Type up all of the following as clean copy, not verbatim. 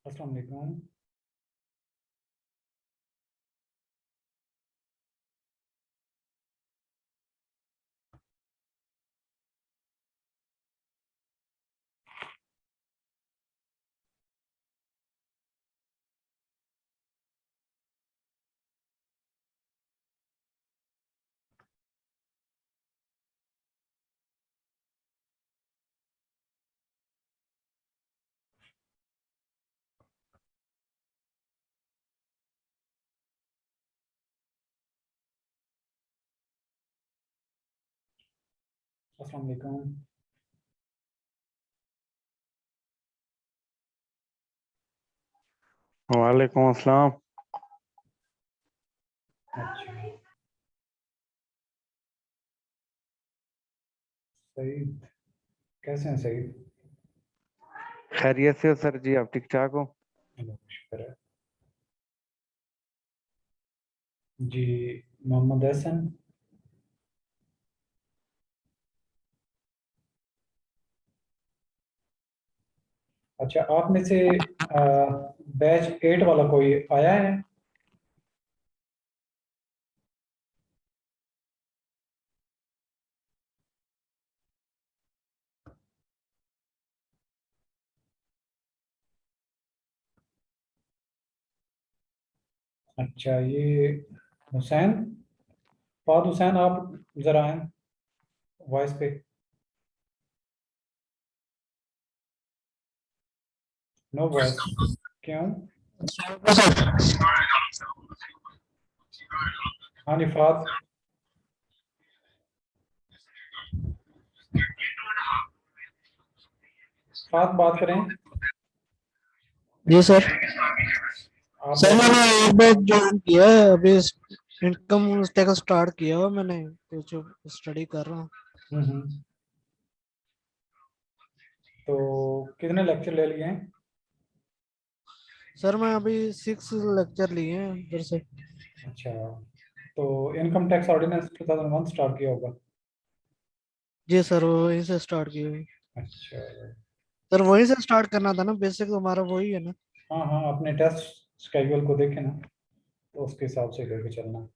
अस्सलाम वालेकुम। अस्सलाम वालेकुम। वालेकुम अस्सलाम। अच्छा, सईद कैसे हैं सईद? खैरियत से हो सर जी? आप ठीक ठाक हो? अल्लाह का शुक्र है। जी, मोहम्मद हसन। अच्छा, आप में से बैच 8 वाला कोई आया है? अच्छा, ये हुसैन, फाद हुसैन, आप ज़रा आएँ वॉइस पे। नो वॉइस, क्यों? हाँ जी, फाद फाद बात करें। जी सर। आप सर बैच। मैंने एक बैच ज्वाइन किया है अभी। इनकम टैक्स स्टार्ट किया हुआ मैंने, कुछ स्टडी कर रहा हूँ। हम्म। तो कितने लेक्चर ले लिए हैं? सर मैं अभी 6 लेक्चर लिए हैं इधर से। अच्छा, तो इनकम टैक्स ऑर्डिनेंस 2001 स्टार्ट किया होगा। जी सर, वो वहीं से स्टार्ट किया हुई। अच्छा। सर वहीं से स्टार्ट करना था ना, बेसिक तो हमारा वही है ना। हाँ हाँ, अपने टेस्ट स्केड्यूल को देखें ना, तो उसके हिसाब से लेके चलना।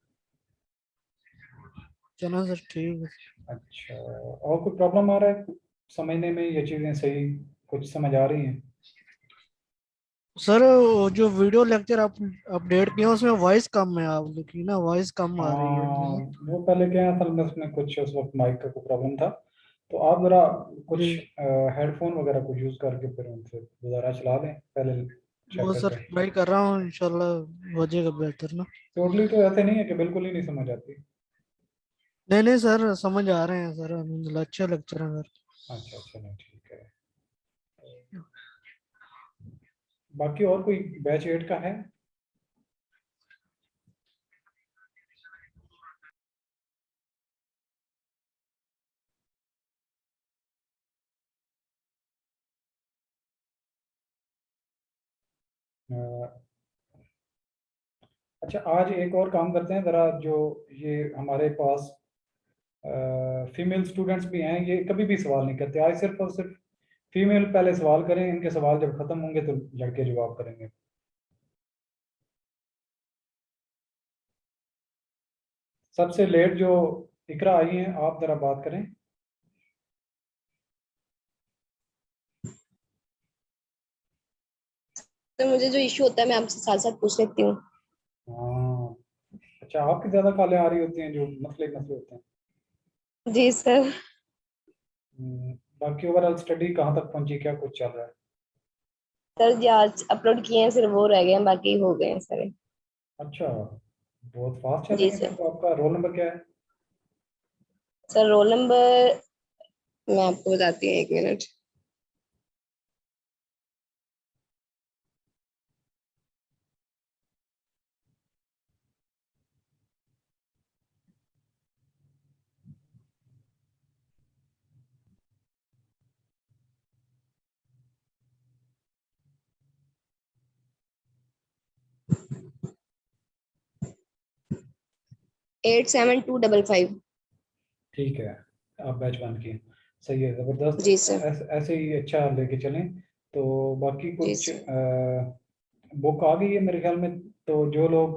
चलो सर ठीक है। अच्छा, और कोई प्रॉब्लम आ रहा है समझने में? ये चीज़ें सही कुछ समझ आ रही हैं? सर वो जो वीडियो लेक्चर आप अपडेट किया उसमें वॉइस कम है, आप देखिए ना, वॉइस कम आ रही है हाँ, मुझे। वो पहले क्या है, असल में उसमें कुछ उस वक्त माइक का कोई प्रॉब्लम था। तो आप ज़रा कुछ जी हेडफोन वगैरह को यूज़ करके फिर उनसे दोबारा चला लें, पहले चेक वो सर करके। ट्राई कर रहा हूँ, इंशाल्लाह हो जाएगा बेहतर ना। टोटली तो ऐसे नहीं है कि बिल्कुल ही नहीं समझ आती। नहीं नहीं सर, समझ आ रहे हैं सर, अलहम्दुलिल्लाह अच्छे लेक्चर हैं सर। अच्छा अच्छा, नहीं ठीक है। बाकी और कोई बैच 8 का है? अ, अच्छा, आज एक और काम करते हैं ज़रा, जो ये हमारे पास फीमेल स्टूडेंट्स भी हैं, ये कभी भी सवाल नहीं करते। आज सिर्फ और सिर्फ फीमेल पहले सवाल करें, इनके सवाल जब खत्म होंगे तो लड़के जवाब करेंगे। सबसे लेट जो इकरा आई हैं, आप ज़रा बात करें। तो मुझे जो इशू होता है मैं आपसे साथ साथ पूछ लेती हूँ। हाँ, अच्छा, आपकी ज़्यादा कॉलें आ रही होती हैं जो मसले मसले होते हैं। जी सर। बाकी ओवरऑल स्टडी कहाँ तक पहुंची, क्या कुछ चल रहा है? सर जी आज अपलोड किए हैं, सिर्फ वो रह गए हैं, बाकी हो गए हैं सारे। अच्छा, बहुत फास्ट चल जी रही है। फिर सर। तो आपका रोल नंबर क्या है? सर रोल नंबर मैं आपको बताती हूँ, 1 minute. Eight seven two double five. ठीक है, आप बैच 1 की हैं। सही है, ज़बरदस्त। जी सर। ऐसे ही अच्छा लेके चलें। तो बाकी जी कुछ सर। बुक आ गई है मेरे ख्याल में, तो जो लोग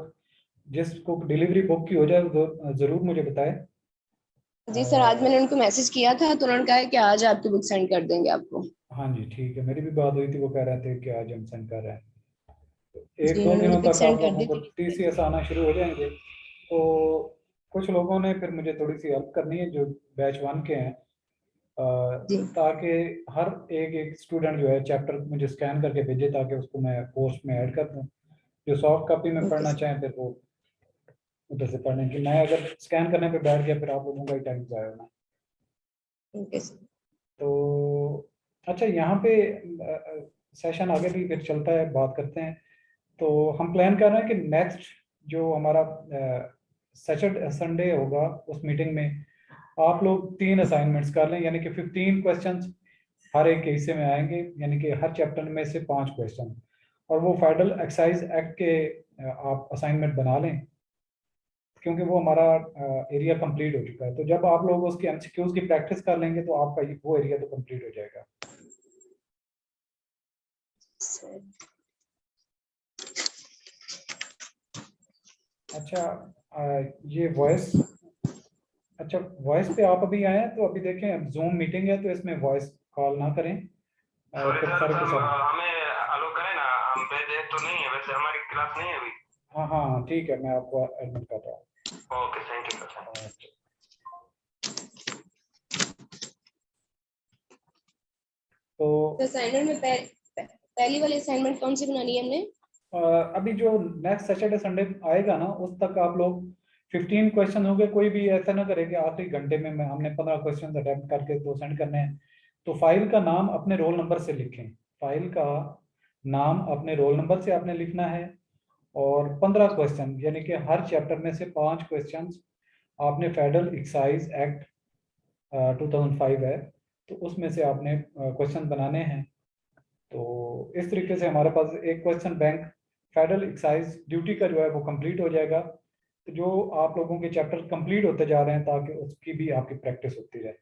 जिसको डिलीवरी बुक की हो जाए तो ज़रूर मुझे बताएं। जी सर, आज मैंने उनको मैसेज किया था तो उन्होंने कहा है कि आज आपकी बुक सेंड कर देंगे आपको। हाँ जी ठीक है, मेरी भी बात हुई थी, वो कह रहे थे कि आज हम सेंड कर रहे हैं। तो एक जी दो उन्होंने मुझे दिनों पिक तक सेंड आप कर लोगों दी को थी। टीसीएस आना शुरू हो जाएंगे। तो कुछ लोगों ने फिर मुझे थोड़ी सी हेल्प करनी है जो बैच 1 के हैं, जी ताकि हर एक एक स्टूडेंट जो है चैप्टर मुझे स्कैन करके भेजे ताकि उसको मैं कोर्स में ऐड कर दूँ। जो सॉफ्ट कॉपी में ओके पढ़ना सर। चाहें फिर वो उधर से पढ़ने की, मैं अगर स्कैन करने पे बैठ गया फिर आप लोगों का ही टाइम जाया होना। Okay sir. तो अच्छा, यहाँ पे सेशन आगे भी फिर चलता है, बात करते हैं। तो हम प्लान कर रहे हैं कि नेक्स्ट जो हमारा सैटरडे संडे होगा उस मीटिंग में आप लोग 3 असाइनमेंट्स कर लें, यानी कि 15 क्वेश्चंस हर एक के हिस्से में आएंगे, यानी कि हर चैप्टर में से 5 क्वेश्चन, और वो फेडरल एक्साइज एक्ट के आप असाइनमेंट बना लें, क्योंकि वो हमारा एरिया कंप्लीट हो चुका है। तो जब आप लोग उसकी एमसीक्यूज की प्रैक्टिस कर लेंगे तो आपका वो एरिया तो कंप्लीट हो जाएगा। सर अच्छा, ये वॉइस, अच्छा वॉइस पे आप अभी आए हैं तो अभी देखें, अब जूम मीटिंग है तो इसमें वॉइस कॉल ना करें। सॉरी फिर सर, सारे के सारे, हमें अलो करें ना, हम बैच एक तो नहीं है, वैसे हमारी क्लास नहीं है अभी। हाँ हाँ ठीक है, मैं आपको एडमिट कर रहा हूँ। Okay, thank you sir. तो असाइनमेंट में पहली वाली असाइनमेंट कौन सी बनानी है हमने? अभी जो नेक्स्ट सैटरडे संडे आएगा ना उस तक आप लोग 15 क्वेश्चन होंगे। कोई भी ऐसा ना करे कि आखिरी घंटे में हमने 15 क्वेश्चन अटेम्प्ट करके तो सेंड करने हैं। तो फाइल का नाम अपने रोल नंबर से लिखें, फाइल का नाम अपने रोल नंबर से आपने लिखना है, और 15 क्वेश्चन यानी कि हर चैप्टर में से 5 क्वेश्चन आपने फेडरल एक्साइज एक्ट 2005 है तो उसमें से आपने क्वेश्चन बनाने हैं। तो इस तरीके से हमारे पास एक question bank federal excise duty का जो है वो कंप्लीट हो जाएगा। तो जो आप लोगों के चैप्टर कंप्लीट होते जा रहे हैं ताकि उसकी भी आपकी प्रैक्टिस होती रहे।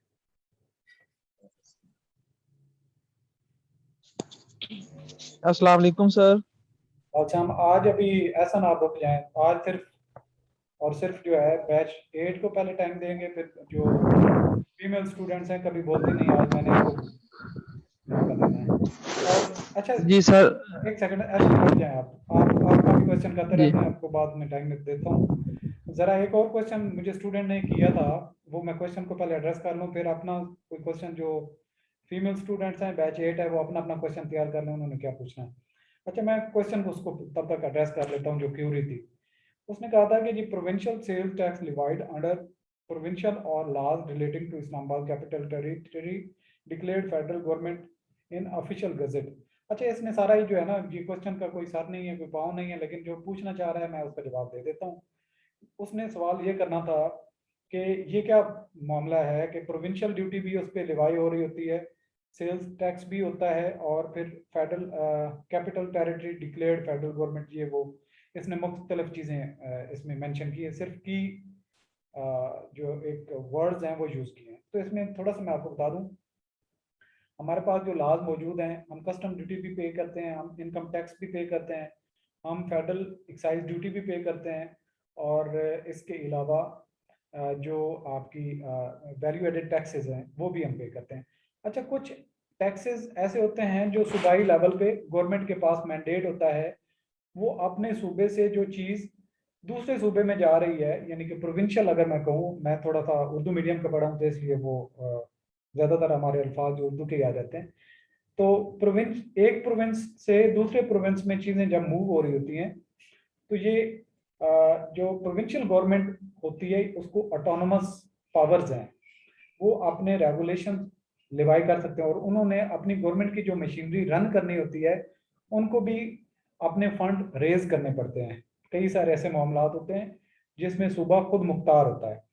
अस्सलाम वालेकुम सर। अच्छा, हम आज अभी ऐसा ना रुक जाएं, आज सिर्फ और सिर्फ जो है बैच 8 को पहले टाइम देंगे, फिर जो फीमेल स्टूडेंट्स हैं कभी बोलती नहीं, आज मैंने इनको मौका देना है। और अच्छा, जी सर। एक सेकंड ऐसे नहीं रुक जाएं आप काफी क्वेश्चन करते जी रहते हैं, आपको बाद में टाइम देता हूँ। जरा एक और क्वेश्चन मुझे स्टूडेंट ने किया था, वो मैं क्वेश्चन को पहले एड्रेस कर लूँ, फिर अपना कोई क्वेश्चन जो फीमेल स्टूडेंट्स हैं बैच 8 है वो अपना अपना क्वेश्चन तैयार कर लें, उन्होंने क्या पूछना है। अच्छा, मैं क्वेश्चन को उसको तब तक एड्रेस कर लेता हूँ जो क्यूरी थी। उसने कहा था कि जी provincial sales tax levied under provincial और laws relating to Islamabad capital territory declared federal government in official gazette. अच्छा, इसमें सारा ही जो है ना, ये क्वेश्चन का कोई सर नहीं है कोई पाँव नहीं है, लेकिन जो पूछना चाह रहा है मैं उसका जवाब दे देता हूँ। उसने सवाल ये करना था कि ये क्या मामला है कि प्रोविंशियल ड्यूटी भी उस पर लिवाई हो रही होती है, सेल्स टैक्स भी होता है, और फिर federal capital territory declared federal government, ये वो इसने मुख्तलिफ चीज़ें इसमें मेंशन की है, सिर्फ की जो एक वर्ड्स हैं वो यूज़ किए हैं। तो इसमें थोड़ा सा मैं आपको बता दूं, हमारे पास जो लॉज मौजूद हैं, हम कस्टम ड्यूटी भी पे करते हैं, हम इनकम टैक्स भी पे करते हैं, हम फेडरल एक्साइज ड्यूटी भी पे करते हैं, और इसके अलावा जो आपकी वैल्यू एडेड टैक्सेस हैं वो भी हम पे करते हैं। अच्छा, कुछ टैक्सेस ऐसे होते हैं जो सूबाई लेवल पे गवर्नमेंट के पास मैंडेट होता है, वो अपने सूबे से जो चीज़ दूसरे सूबे में जा रही है, यानी कि प्रोविंशियल अगर मैं कहूँ, मैं थोड़ा सा उर्दू मीडियम का पढ़ा हूँ तो इसलिए वो ज़्यादातर हमारे अल्फाज उर्दू के याद आते हैं। तो प्रोविंस, एक प्रोविंस से दूसरे प्रोविंस में चीज़ें जब मूव हो रही होती हैं तो ये जो प्रोविंशियल गवर्नमेंट होती है उसको ऑटोनोमस पावर्स हैं, वो अपने रेगुलेशन लिवाई कर सकते हैं, और उन्होंने अपनी गवर्नमेंट की जो मशीनरी रन करनी होती है उनको भी अपने फंड रेज करने पड़ते हैं। कई सारे ऐसे मामला होते हैं जिसमें सूबा खुद मुख्तार होता है।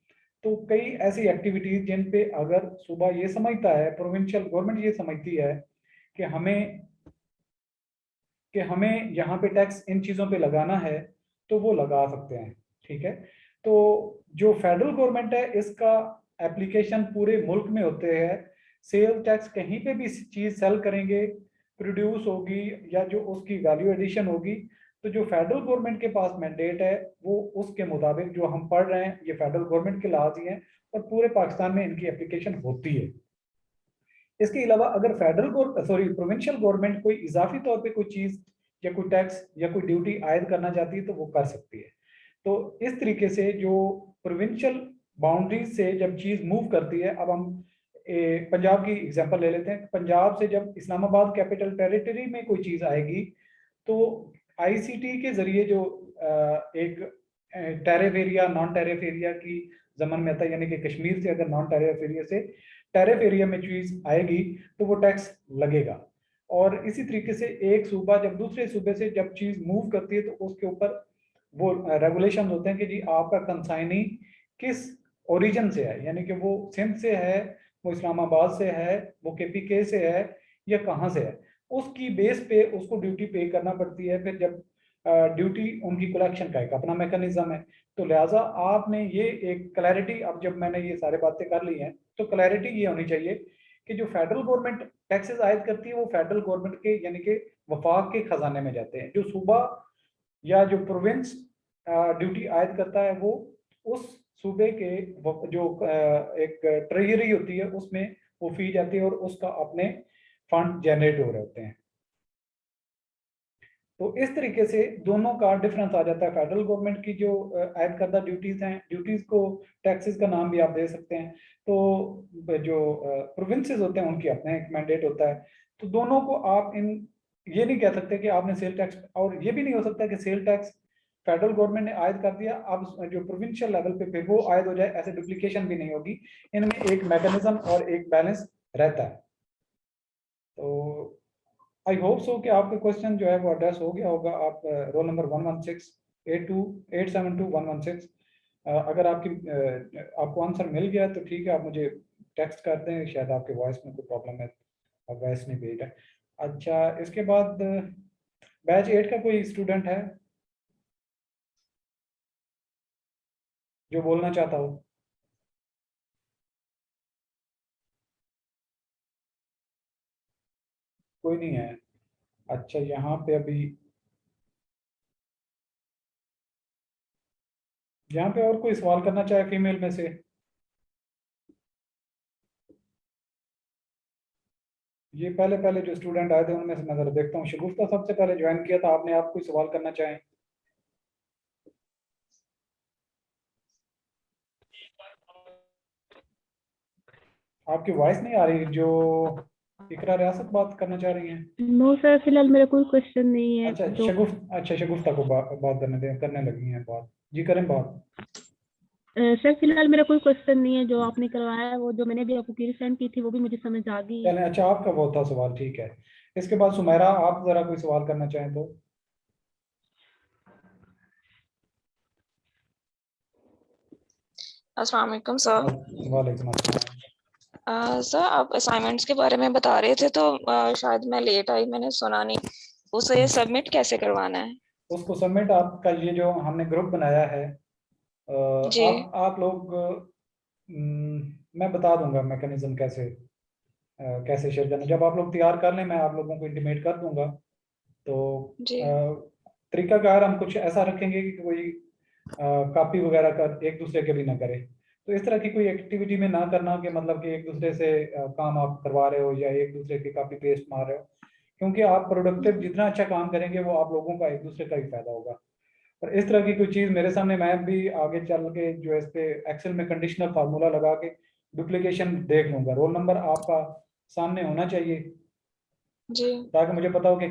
तो कई ऐसी एक्टिविटीज जिन पे अगर सूबा ये समझता है, प्रोविंशियल गवर्नमेंट ये समझती है कि हमें यहाँ पे टैक्स इन चीज़ों पे लगाना है, तो वो लगा सकते हैं। ठीक है, तो जो फेडरल गवर्नमेंट है इसका एप्लीकेशन पूरे मुल्क में होते हैं। सेल टैक्स कहीं पे भी चीज़ सेल करेंगे प्रोड्यूस होगी या जो उसकी वैल्यू एडिशन होगी, तो जो फेडरल गवर्नमेंट के पास मैंडेट है वो उसके मुताबिक जो हम पढ़ रहे हैं ये फेडरल गवर्नमेंट के लाज ही हैं और पूरे पाकिस्तान में इनकी एप्लीकेशन होती है। इसके अलावा अगर प्रोविंशियल गवर्नमेंट कोई इजाफी तौर पे कोई चीज या कोई टैक्स या कोई ड्यूटी आयद करना चाहती है तो वो कर सकती है। तो इस तरीके से जो प्रोविंशियल बाउंड्रीज से जब चीज मूव करती है, अब हम पंजाब की एग्जांपल ले लेते हैं। पंजाब से जब इस्लामाबाद कैपिटल टेरिटरी में कोई चीज आएगी तो आईसीटी के जरिए जो एक tariff area non tariff area की जमन में आता है, यानी कि कश्मीर से अगर नॉन टैरिफ एरिया से टैरिफ एरिया में चीज आएगी तो वो टैक्स लगेगा। और इसी तरीके से एक सूबा जब दूसरे सूबे से जब चीज मूव करती है तो उसके ऊपर वो रेगुलेशन होते हैं कि जी आपका कंसाइनी किस ओरिजिन से है, यानी कि वो सिंध से है, वो इस्लामाबाद से है, वो केपीके से है या कहाँ से है, उसकी बेस पे उसको ड्यूटी पे करना पड़ती है। फिर जब ड्यूटी उनकी कलेक्शन का एक अपना मैकेनिज्म है, तो लिहाजा आपने ये एक क्लैरिटी, अब जब मैंने ये सारे बातें कर ली हैं तो क्लैरिटी ये होनी चाहिए कि जो फेडरल गवर्नमेंट टैक्सेस आयद करती है वो फेडरल गवर्नमेंट के यानी कि वफाक के खजाने में जाते हैं। जो सूबा या जो प्रोविंस ड्यूटी आयद करता है वो उस सूबे के जो एक ट्रेजरी होती है उसमें वो फी जाती है और उसका अपने फंड जनरेट हो रहे होते हैं। तो इस तरीके से दोनों का डिफरेंस आ जाता है। फेडरल गवर्नमेंट की जो आयद करदा ड्यूटीज हैं, ड्यूटीज को टैक्सेस का नाम भी आप दे सकते हैं, तो जो प्रोविंसेस होते हैं उनकी अपना एक मैंडेट होता है। तो दोनों को आप ये नहीं कह सकते कि आपने सेल टैक्स, और ये भी नहीं हो सकता कि सेल टैक्स फेडरल गवर्नमेंट ने आयद कर दिया अब जो प्रोविंशियल लेवल पे फिर वो आयद हो जाए, ऐसे डुप्लीकेशन भी नहीं होगी। इनमें एक मैकेनिज्म और एक बैलेंस रहता है। तो आई होप सो कि आपके क्वेश्चन जो है वो एड्रेस हो गया होगा। आप रोल नंबर 11682872116 अगर आपको आंसर मिल गया तो ठीक है, आप मुझे टेक्स्ट कर दें, शायद आपके वॉइस में कोई प्रॉब्लम है, आप वॉइस नहीं भेज रहे। अच्छा, इसके बाद बैच 8 का कोई स्टूडेंट है जो बोलना चाहता हो? कोई नहीं है। अच्छा, यहाँ पे अभी यहाँ पे और कोई सवाल करना चाहे फीमेल में से? ये पहले पहले जो स्टूडेंट आए थे उनमें से मैं जरा देखता हूँ। शगुफ्ता सबसे पहले ज्वाइन किया था आपने, आप कोई सवाल करना चाहें? आपकी वॉइस नहीं आ रही। जो इकरा रियासत बात करना चाह रही हैं? नो सर, फिलहाल मेरा कोई क्वेश्चन नहीं है। अच्छा शगुफ्ता को बात करने लगी हैं बात। जी करें बात। सर फिलहाल मेरा कोई क्वेश्चन नहीं है। जो आपने करवाया है वो जो मैंने भी आपको क्वेरी सेंड की थी वो भी मुझे समझ आ गई है। चलें, अच्छा आपका वो था सवाल, ठीक है। इसके बाद सुमेरा, आप जरा कोई सवाल करना चाहें तो? अस्सलाम वालेकुम सर। वालेकुम अस्सलाम। सर आप असाइनमेंट्स के बारे में बता रहे थे तो शायद मैं लेट आई, मैंने सुना नहीं। उसे सबमिट कैसे करवाना है? उसको सबमिट आपका ये जो हमने ग्रुप बनाया है, जी। आप लोग मैं बता दूंगा मैकेनिज्म कैसे शेयर करना। जब आप लोग तैयार कर लें मैं आप लोगों को इंटीमेट कर दूंगा। तो जी। तरीकाकार हम कुछ ऐसा रखेंगे कि कोई कॉपी वगैरह का एक दूसरे के भी ना करे। तो इस तरह की कोई एक्टिविटी में ना करना कि मतलब कि एक दूसरे से काम आप करवा रहे हो या एक दूसरे की कॉपी पेस्ट मार रहे हो, क्योंकि आप प्रोडक्टिव जितना अच्छा काम करेंगे वो आप लोगों का एक दूसरे का ही फायदा होगा। और इस तरह की कोई चीज़ मेरे सामने, मैं भी आगे चल के जो इस पे एक्सेल में कंडीशनल फार्मूला लगा के डुप्लीकेशन देख लूंगा। रोल नंबर आपका सामने होना चाहिए जी। ताकि मुझे पता हो कि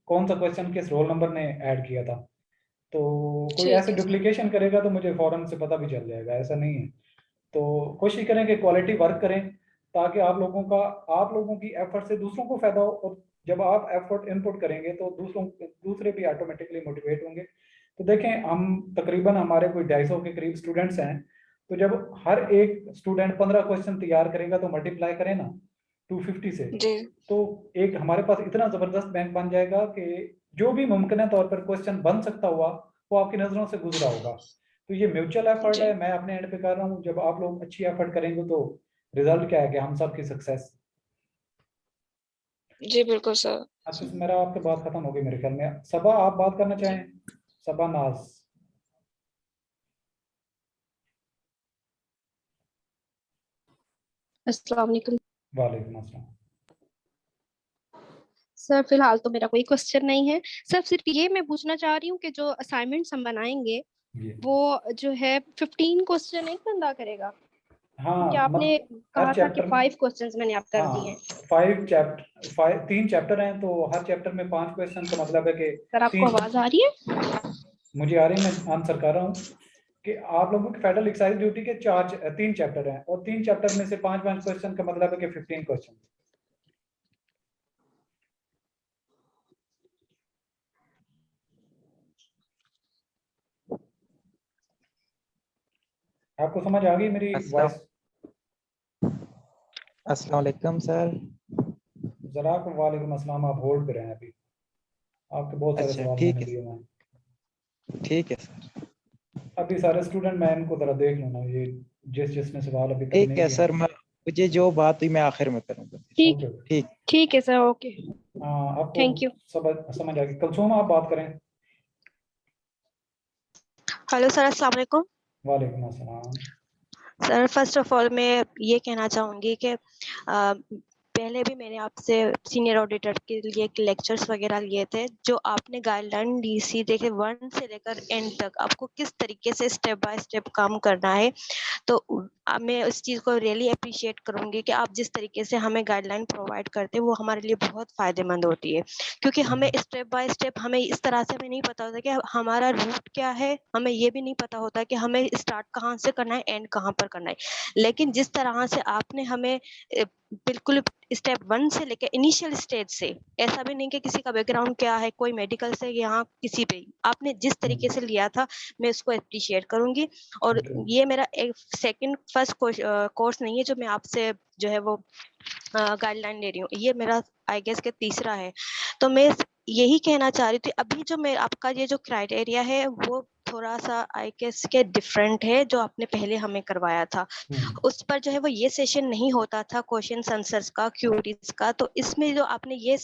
कौन सा क्वेश्चन किस रोल नंबर ने ऐड किया था। तो कोई ऐसे डुप्लीकेशन करेगा तो मुझे फौरन से पता भी चल जाएगा, ऐसा नहीं है। तो कोशिश करें कि क्वालिटी वर्क करें ताकि आप लोगों की एफर्ट से दूसरों को फायदा हो। और जब आप एफर्ट इनपुट करेंगे तो दूसरे भी ऑटोमेटिकली मोटिवेट होंगे। तो देखें, हम तकरीबन हमारे कोई 250 के करीब स्टूडेंट्स हैं। तो जब हर एक स्टूडेंट 15 क्वेश्चन तैयार करेगा तो मल्टीप्लाई करें ना 250 से, जी। तो एक हमारे पास इतना जबरदस्त बैंक बन जाएगा कि जो भी मुमकिन तौर पर क्वेश्चन बन सकता हुआ वो आपकी नजरों से गुजरा होगा। तो ये म्यूचुअल एफर्ट है, मैं अपने एंड पे कर रहा हूँ। जब आप लोग अच्छी एफर्ट करेंगे तो रिजल्ट क्या है कि हम सब की सक्सेस। जी बिल्कुल सर। अच्छा मेरा आपके बात खत्म हो गई मेरे ख्याल में। सबा आप बात करना चाहें? सबा नाज। अस्सलाम वालेकुम वालेकुम अस्सलाम। सर। फिलहाल तो मेरा कोई क्वेश्चन नहीं है सर, सिर्फ ये मैं पूछना चाह रही हूँ कि जो असाइनमेंट्स हम बनाएंगे जी वो जो है 15 क्वेश्चन एक बंदा करेगा, हाँ क्योंकि आपने हर कहा था कि चैप्टर 5 क्वेश्चंस मैंने आप कर हाँ दिए हैं। 3 चैप्टर हैं तो हर चैप्टर में 5 क्वेश्चन का मतलब है कि सर आपको 3। आवाज आ रही है? मुझे आ रही है, मैं आंसर कर रहा हूँ कि आप लोगों की फेडरल एक्साइज ड्यूटी के 3 चैप्टर हैं और 3 चैप्टर में से 5 क्वेश्चन का मतलब है कि 15 क्वेश्चन। आपको समझ आ गई मेरी अस्सलाम वॉइस? अस्सलाम वालेकुम सर। जरा आप वालेकुम अस्सलाम, आप होल्ड पे रहें अभी, आपके बहुत सारे अच्छा सवाल ठीक मैंने है, लिए हुए हैं। ठीक है सर। अभी सारे स्टूडेंट मैं इनको जरा देख लूँ ना, ये जिसने सवाल अभी तक ठीक नहीं है किया। सर, मैं मुझे जो बात हुई मैं आखिर में करूँगा। ठीक ओके। ठीक। ठीक है सर, ओके, हाँ आपको थैंक यू। समझ आ गई। कुलसूम आप बात करें। हेलो सर, अस्सलाम वालेकुम। वालेकुम अस्सलाम। सर फर्स्ट ऑफ ऑल मैं ये कहना चाहूँगी कि पहले भी मैंने आपसे सीनियर ऑडिटर के लिए लेक्चर्स वगैरह लिए थे, जो आपने गाइडलाइन दी सी देखे 1 से लेकर एंड तक आपको किस तरीके से स्टेप बाय स्टेप काम करना है। तो मैं इस चीज़ को रियली अप्रिशिएट करूँगी कि आप जिस तरीके से हमें गाइडलाइन प्रोवाइड करते हैं वो हमारे लिए बहुत फ़ायदेमंद होती है, क्योंकि हमें स्टेप बाय स्टेप हमें इस तरह से हमें नहीं पता होता कि हमारा रूट क्या है, हमें ये भी नहीं पता होता कि हमें स्टार्ट कहाँ से करना है, एंड कहाँ पर करना है। लेकिन जिस तरह से आपने हमें बिल्कुल स्टेप 1 से लेकर इनिशियल स्टेज से, ऐसा भी नहीं कि किसी का बैकग्राउंड क्या है, कोई मेडिकल से यहाँ किसी पे, आपने जिस तरीके से लिया था मैं उसको अप्रिशिएट करूंगी। और ये मेरा एक फर्स्ट कोर्स नहीं है जो मैं आपसे जो है वो गाइडलाइन ले रही हूँ, ये मेरा आई गेस के तीसरा है। तो मैं यही कहना चाह रही थी, अभी जो मैं आपका ये जो क्राइटेरिया है वो थोड़ा सा आई गेस के डिफरेंट है जो आपने पहले हमें करवाया था। उस पर जो है वो ये सेशन नहीं होता था क्वेश्चन आंसर्स का, क्यूरीज का। तो इसमें जो आपने ये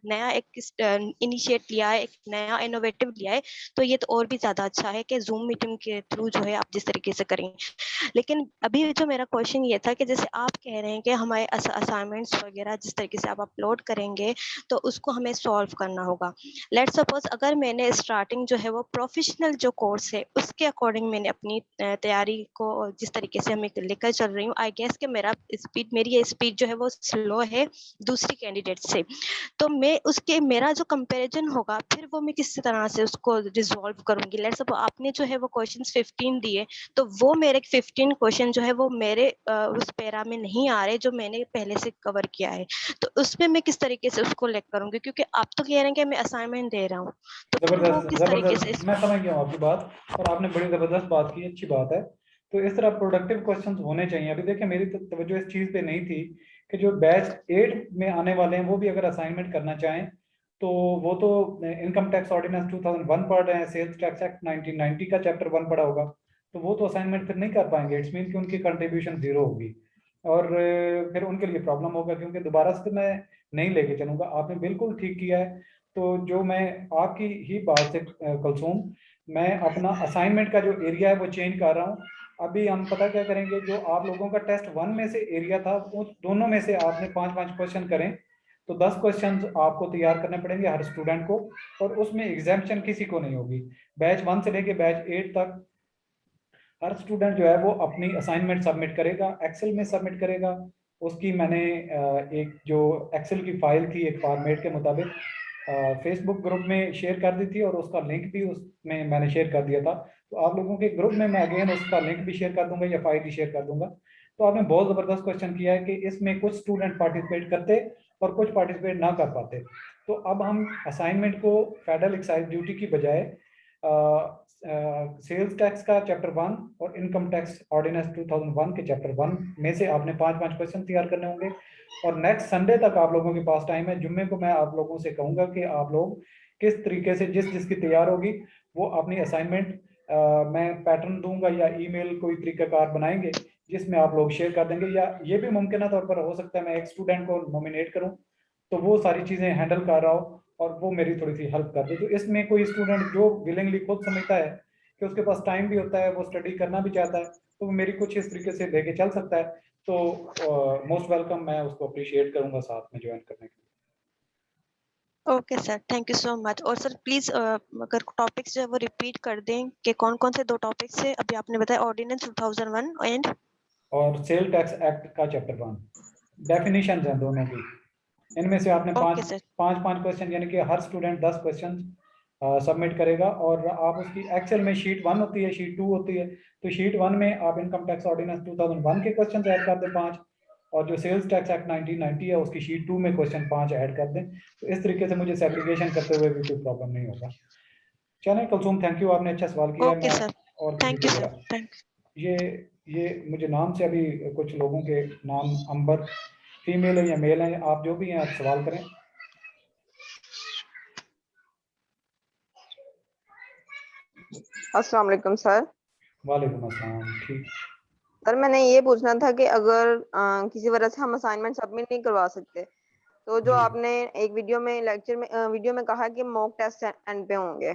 नया एक इनिशिएट लिया है, एक नया इनोवेटिव लिया है, तो ये तो और भी ज्यादा अच्छा है कि जूम मीटिंग के थ्रू जो है आप जिस तरीके से करेंगे। लेकिन अभी जो मेरा क्वेश्चन ये था कि जैसे आप कह रहे हैं कि हमारे असाइनमेंट्स वगैरह जिस तरीके से आप अपलोड करेंगे तो उसको हमें सॉल्व करना होगा। लेट्स सपोज अगर मैंने स्टार्टिंग जो है वो प्रोफेशनल जो कोर्स है उसके अकॉर्डिंग मैंने अपनी तैयारी को जिस तरीके से मैं लेकर चल रही हूँ, आई गेस कि मेरी ये स्पीड जो है वो स्लो है दूसरी कैंडिडेट से। तो मैं उसके मेरा जो कंपैरिजन होगा फिर वो मैं किस तरह से उसको रिजॉल्व करूंगी। लेट्स सपोज आपने जो है वो क्वेश्चंस 15 दिए, तो वो मेरे 15 क्वेश्चन जो है वो मेरे उस पैरा में नहीं आ रहे जो मैंने पहले से कवर किया है। तो उसमें मैं किस तरीके से उसको लेकर करूंगी, क्योंकि आप तो कह रहे हैं कि मैं असाइनमेंट दे रहा हूँ, तो फिर वो जबरदस्त किस तरीके से जबरदस्त, मैं समझ गया हूँ आपकी बात और आपने बड़ी जबरदस्त बात की, अच्छी बात है। तो इस तरह प्रोडक्टिव क्वेश्चंस होने चाहिए। अभी देखिए मेरी तवज्जो इस चीज़ पे नहीं थी कि जो बैच 8 में आने वाले हैं वो भी अगर असाइनमेंट करना चाहें तो वो तो इनकम टैक्स ऑर्डिनेंस 2001 पढ़ रहे हैं, सेल्स टैक्स एक्ट 1990 का चैप्टर 1 पढ़ा होगा, तो वो तो असाइनमेंट फिर नहीं कर पाएंगे। इट्स मीन कि उनकी कंट्रीब्यूशन 0 होगी और फिर उनके लिए प्रॉब्लम होगा, क्योंकि दोबारा से मैं नहीं लेके चलूंगा। आपने बिल्कुल ठीक किया है। तो जो मैं आपकी ही बात से कुलसूम, मैं अपना असाइनमेंट का जो एरिया है वो चेंज कर रहा हूँ। अभी हम पता क्या करेंगे, जो आप लोगों का टेस्ट 1 में से एरिया था उस दोनों में से आपने 5-5 क्वेश्चन करें, तो 10 क्वेश्चन आपको तैयार करने पड़ेंगे हर स्टूडेंट को, और उसमें एग्जाम्पशन किसी को नहीं होगी। बैच 1 से लेके बैच 8 तक हर स्टूडेंट जो है वो अपनी असाइनमेंट सबमिट करेगा, एक्सेल में सबमिट करेगा। उसकी मैंने एक जो एक्सेल की फाइल थी एक फॉर्मेट के मुताबिक फेसबुक ग्रुप में शेयर कर दी थी और उसका लिंक भी उसमें मैंने शेयर कर दिया था। तो आप लोगों के ग्रुप में मैं अगेन उसका लिंक भी शेयर कर दूंगा या फाइल भी शेयर कर दूंगा। तो आपने बहुत ज़बरदस्त क्वेश्चन किया है कि इसमें कुछ स्टूडेंट पार्टिसिपेट करते और कुछ पार्टिसिपेट ना कर पाते। तो अब हम असाइनमेंट को फेडरल एक्साइज ड्यूटी की बजाय सेल्स टैक्स का चैप्टर 1 और इनकम टैक्स ऑर्डिनेंस 2001 के चैप्टर 1 में से आपने 5-5 क्वेश्चन तैयार करने होंगे। और नेक्स्ट संडे तक आप लोगों के पास टाइम है। जुम्मे को मैं आप लोगों से कहूंगा कि आप लोग किस तरीके से जिसकी तैयार होगी वो अपनी असाइनमेंट मैं पैटर्न दूंगा या ईमेल कोई तरीकाकार बनाएंगे जिसमें आप लोग शेयर कर देंगे, या ये भी मुमकिन तौर पर हो सकता है मैं एक स्टूडेंट को नॉमिनेट करूं तो वो सारी चीज़ें हैंडल कर रहा हो और वो मेरी थोड़ी सी हेल्प कर दे। तो इसमें कोई स्टूडेंट जो विलिंगली खुद समझता है कि उसके पास टाइम भी होता है, वो स्टडी करना भी चाहता है, तो वो मेरी कुछ इस तरीके से लेके चल सकता है, तो मोस्ट वेलकम, मैं उसको अप्रिशिएट करूंगा साथ में ज्वाइन करने के लिए। Okay sir, thank you so much. और सर प्लीज अगर टॉपिक्स जो है वो रिपीट कर दें कि कौन कौन से 2 टॉपिक्स है अभी आपने बताया, ऑर्डिनेंस 2001 एंड और सेल टैक्स एक्ट का चैप्टर 1, डेफिनेशन है दोनों की। इनमें से आपने ओके सर। पांच क्वेश्चन, यानी कि हर स्टूडेंट 10 क्वेश्चन सबमिट करेगा, और आप उसकी एक्सेल में शीट 1 होती है, शीट 2 होती है, तो शीट 1 में आप इनकम टैक्स ऑर्डिनेंस 2001 के क्वेश्चन ऐड कर दें 5, और जो सेल्स टैक्स एक्ट 1990 है उसकी शीट 2 में क्वेश्चन 5 ऐड कर दें। तो इस तरीके से मुझे सेग्रीगेशन करते हुए भी कोई प्रॉब्लम नहीं होगा। चलें कुलसुम, थैंक यू, आपने अच्छा सवाल किया। ओके सर, और थैंक यू सर, थैंक ये मुझे नाम से अभी कुछ लोगों के नाम, अंबर फीमेल है या मेल है, आप जो भी हैं आप सवाल करें। अस्सलाम वालेकुम सर। वालेकुम अस्सलाम। ठीक सर, मैंने ये पूछना था कि अगर किसी वजह से हम असाइनमेंट सबमिट नहीं करवा सकते, तो जो आपने एक वीडियो में लेक्चर में वीडियो में कहा कि मॉक टेस्ट एंड पे होंगे।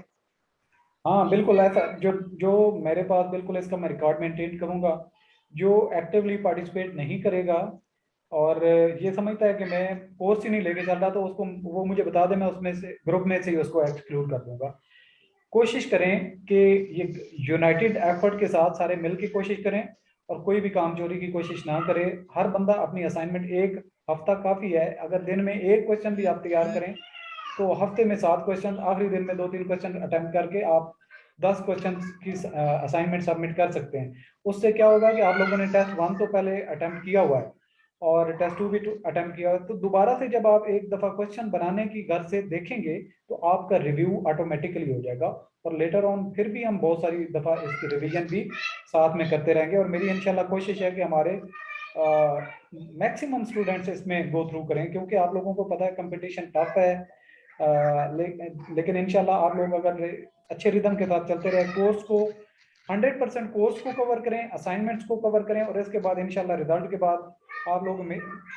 हाँ बिल्कुल, ऐसा जो मेरे पास, बिल्कुल इसका मैं रिकॉर्ड मेंटेन करूंगा। जो एक्टिवली पार्टिसिपेट नहीं करेगा और ये समझता है कि मैं कोर्स ही नहीं लेके चल रहा, तो उसको वो मुझे बता दे, मैं उसमें से ग्रुप में से ही उसको एक्सक्लूड कर दूंगा। कोशिश करें कि ये यूनाइटेड एफर्ट के साथ सारे मिल के कोशिश करें, और कोई भी काम चोरी की कोशिश ना करें। हर बंदा अपनी असाइनमेंट, एक हफ्ता काफ़ी है, अगर दिन में एक क्वेश्चन भी आप तैयार करें तो हफ्ते में 7 क्वेश्चन, आखिरी दिन में 2-3 क्वेश्चन अटेम्प्ट करके आप 10 क्वेश्चन की असाइनमेंट सबमिट कर सकते हैं। उससे क्या होगा कि आप लोगों ने टेस्ट 1 तो पहले अटेम्प्ट किया हुआ है और टेस्ट 2 भी अटेम्प्ट किया हुआ है, तो दोबारा से जब आप एक दफ़ा क्वेश्चन बनाने की घर से देखेंगे तो आपका रिव्यू ऑटोमेटिकली हो जाएगा, और लेटर ऑन फिर भी हम बहुत सारी दफ़ा इसकी रिवीजन भी साथ में करते रहेंगे। और मेरी इंशाल्लाह कोशिश है कि हमारे मैक्सिमम स्टूडेंट्स इसमें गो थ्रू करें, क्योंकि आप लोगों को पता है कंपटीशन टफ है। लेकिन इंशाल्लाह आप लोग अगर अच्छे रिदम के साथ चलते रहे, कोर्स को 100% कोर्स को कवर करें, असाइनमेंट्स को कवर करें, और इसके बाद इंशाल्लाह रिजल्ट के बाद आप लोग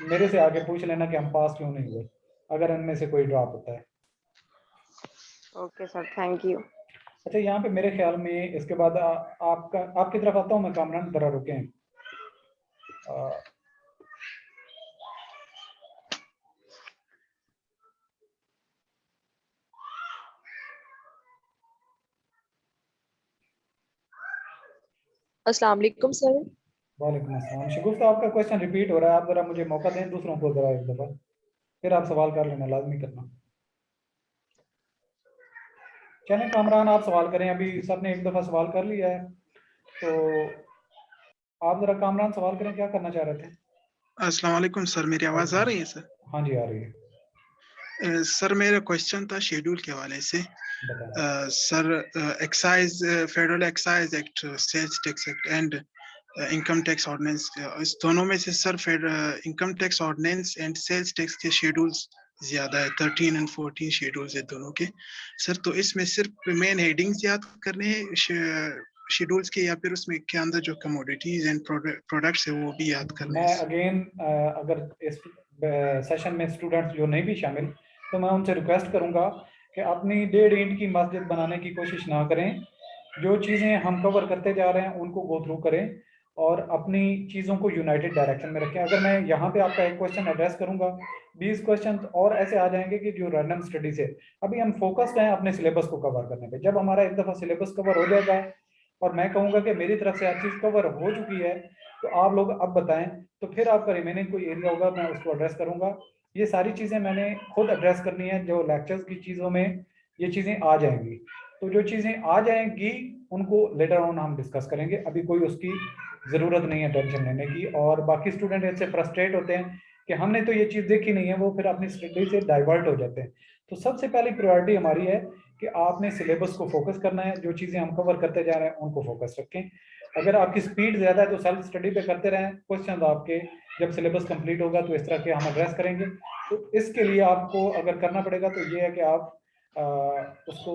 मेरे से आगे पूछ लेना कि हम पास क्यों नहीं हुए, अगर इनमें से कोई ड्रॉप होता है। Okay sir, thank you. अच्छा, यहाँ पे मेरे ख्याल में इसके बाद आपकी तरफ आता हूँ मैं, कामरान जरा रुकें। अस्सलाम वालेकुम सर। वालेकुम अस्सलाम। शगुफ्ता, आपका क्वेश्चन रिपीट हो रहा है, आप जरा मुझे मौका दें दूसरों को जरा एक दफ़ा, फिर आप सवाल कर लेना, लाजमी करना। चलें कामरान, आप सवाल करें, अभी सर ने एक दफ़ा सवाल कर लिया है, तो आप जरा कामरान सवाल करें, क्या करना चाह रहे थे? अस्सलाम वालेकुम सर, मेरी आवाज़ आ रही है सर? हाँ जी, आ रही है। सर मेरा क्वेश्चन था शेड्यूल के हवाले से। Sir excise, federal excise act, sales tax act and income tax ordinance, इस दोनों में से sir income tax ordinance and sales tax के शेड्यूल्स ज्यादा है, 13 और 14 शेड्यूल्स है दोनों के सर। तो इसमें सिर्फ मेन हेडिंग्स याद करने हैं शेड्यूल्स के, या फिर उसमें के अंदर जो कमोडिटीज एंड प्रोडक्ट्स है वो भी याद करने हैं? मैं अगेन, अगर इस सेशन में स्टूडेंट्स जो नहीं भी शामिल, तो मैं उनसे रिक्वेस्ट करूंगा कि अपनी 1.5 ईंट की मस्जिद बनाने की कोशिश ना करें। जो चीज़ें हम कवर करते जा रहे हैं उनको गो थ्रू करें और अपनी चीज़ों को यूनाइटेड डायरेक्शन में रखें। अगर मैं यहाँ पे आपका एक क्वेश्चन एड्रेस करूंगा, 20 क्वेश्चन और ऐसे आ जाएंगे कि जो रैंडम स्टडी से, अभी हम फोकस्ड हैं अपने सिलेबस को कवर करने पे। जब हमारा एक दफ़ा सिलेबस कवर हो जाएगा और मैं कहूँगा कि मेरी तरफ से हर चीज़ कवर हो चुकी है, तो आप लोग अब बताएं, तो फिर आपका रिमेनिंग कोई एरिया होगा, मैं उसको एड्रेस करूँगा। ये सारी चीज़ें मैंने खुद एड्रेस करनी है, जो लेक्चर्स की चीज़ों में ये चीज़ें आ जाएंगी। तो जो चीज़ें आ जाएंगी उनको लेटर ऑन हम डिस्कस करेंगे, अभी कोई उसकी ज़रूरत नहीं है टेंशन लेने की। और बाकी स्टूडेंट इससे फ्रस्ट्रेट होते हैं कि हमने तो ये चीज़ देखी नहीं है, वो फिर अपनी स्टडी से डाइवर्ट हो जाते हैं। तो सबसे पहली प्रायोरिटी हमारी है कि आपने सिलेबस को फोकस करना है, जो चीज़ें हम कवर करते जा रहे हैं उनको फोकस रखें। अगर आपकी स्पीड ज़्यादा है तो सेल्फ स्टडी पे करते रहें, क्वेश्चन आपके जब सिलेबस कंप्लीट होगा तो इस तरह के हम एड्रेस करेंगे। तो इसके लिए आपको अगर करना पड़ेगा तो ये है कि आप उसको